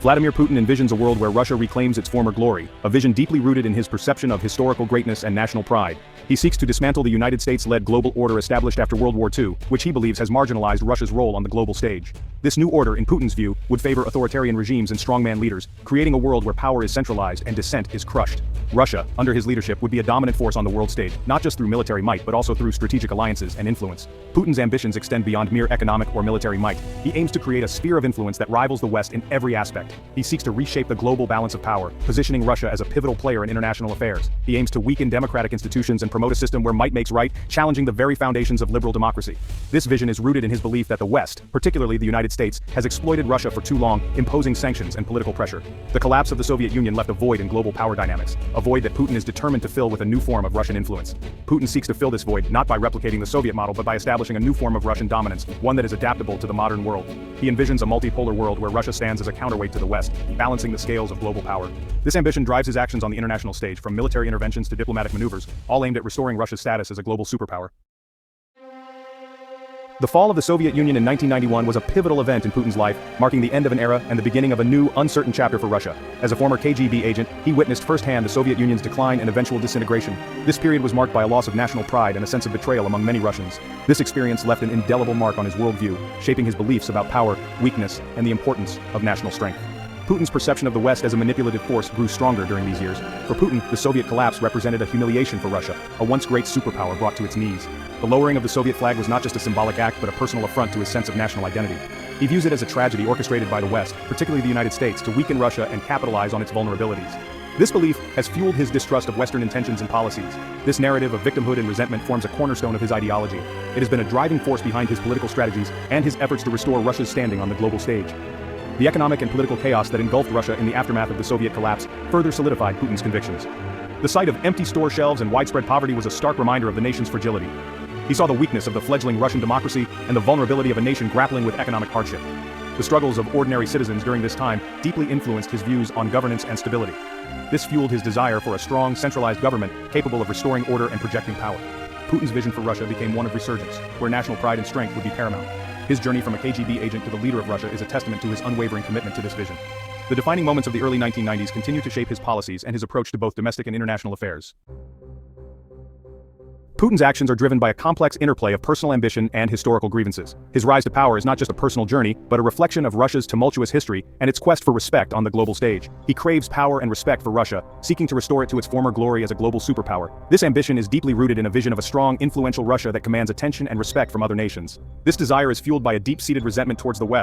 Vladimir Putin envisions a world where Russia reclaims its former glory, a vision deeply rooted in his perception of historical greatness and national pride. He seeks to dismantle the United States-led global order established after World War II, which he believes has marginalized Russia's role on the global stage. This new order, in Putin's view, would favor authoritarian regimes and strongman leaders, creating a world where power is centralized and dissent is crushed. Russia, under his leadership, would be a dominant force on the world stage, not just through military might but also through strategic alliances and influence. Putin's ambitions extend beyond mere economic or military might. He aims to create a sphere of influence that rivals the West in every aspect. He seeks to reshape the global balance of power, positioning Russia as a pivotal player in international affairs. He aims to weaken democratic institutions and promote a system where might makes right, challenging the very foundations of liberal democracy. This vision is rooted in his belief that the West, particularly the United States, has exploited Russia for too long, imposing sanctions and political pressure. The collapse of the Soviet Union left a void in global power dynamics, a void that Putin is determined to fill with a new form of Russian influence. Putin seeks to fill this void not by replicating the Soviet model but by establishing a new form of Russian dominance, one that is adaptable to the modern world. He envisions a multipolar world where Russia stands as a counterweight to the West, balancing the scales of global power. This ambition drives his actions on the international stage, from military interventions to diplomatic maneuvers, all aimed at restoring Russia's status as a global superpower. The fall of the Soviet Union in 1991 was a pivotal event in Putin's life, marking the end of an era and the beginning of a new, uncertain chapter for Russia. As a former KGB agent, he witnessed firsthand the Soviet Union's decline and eventual disintegration. This period was marked by a loss of national pride and a sense of betrayal among many Russians. This experience left an indelible mark on his worldview, shaping his beliefs about power, weakness, and the importance of national strength. Putin's perception of the West as a manipulative force grew stronger during these years. For Putin, the Soviet collapse represented a humiliation for Russia, a once great superpower brought to its knees. The lowering of the Soviet flag was not just a symbolic act but a personal affront to his sense of national identity. He views it as a tragedy orchestrated by the West, particularly the United States, to weaken Russia and capitalize on its vulnerabilities. This belief has fueled his distrust of Western intentions and policies. This narrative of victimhood and resentment forms a cornerstone of his ideology. It has been a driving force behind his political strategies and his efforts to restore Russia's standing on the global stage. The economic and political chaos that engulfed Russia in the aftermath of the Soviet collapse further solidified Putin's convictions. The sight of empty store shelves and widespread poverty was a stark reminder of the nation's fragility. He saw the weakness of the fledgling Russian democracy and the vulnerability of a nation grappling with economic hardship. The struggles of ordinary citizens during this time deeply influenced his views on governance and stability. This fueled his desire for a strong, centralized government capable of restoring order and projecting power. Putin's vision for Russia became one of resurgence, where national pride and strength would be paramount. His journey from a KGB agent to the leader of Russia is a testament to his unwavering commitment to this vision. The defining moments of the early 1990s continue to shape his policies and his approach to both domestic and international affairs. Putin's actions are driven by a complex interplay of personal ambition and historical grievances. His rise to power is not just a personal journey, but a reflection of Russia's tumultuous history and its quest for respect on the global stage. He craves power and respect for Russia, seeking to restore it to its former glory as a global superpower. This ambition is deeply rooted in a vision of a strong, influential Russia that commands attention and respect from other nations. This desire is fueled by a deep-seated resentment towards the West,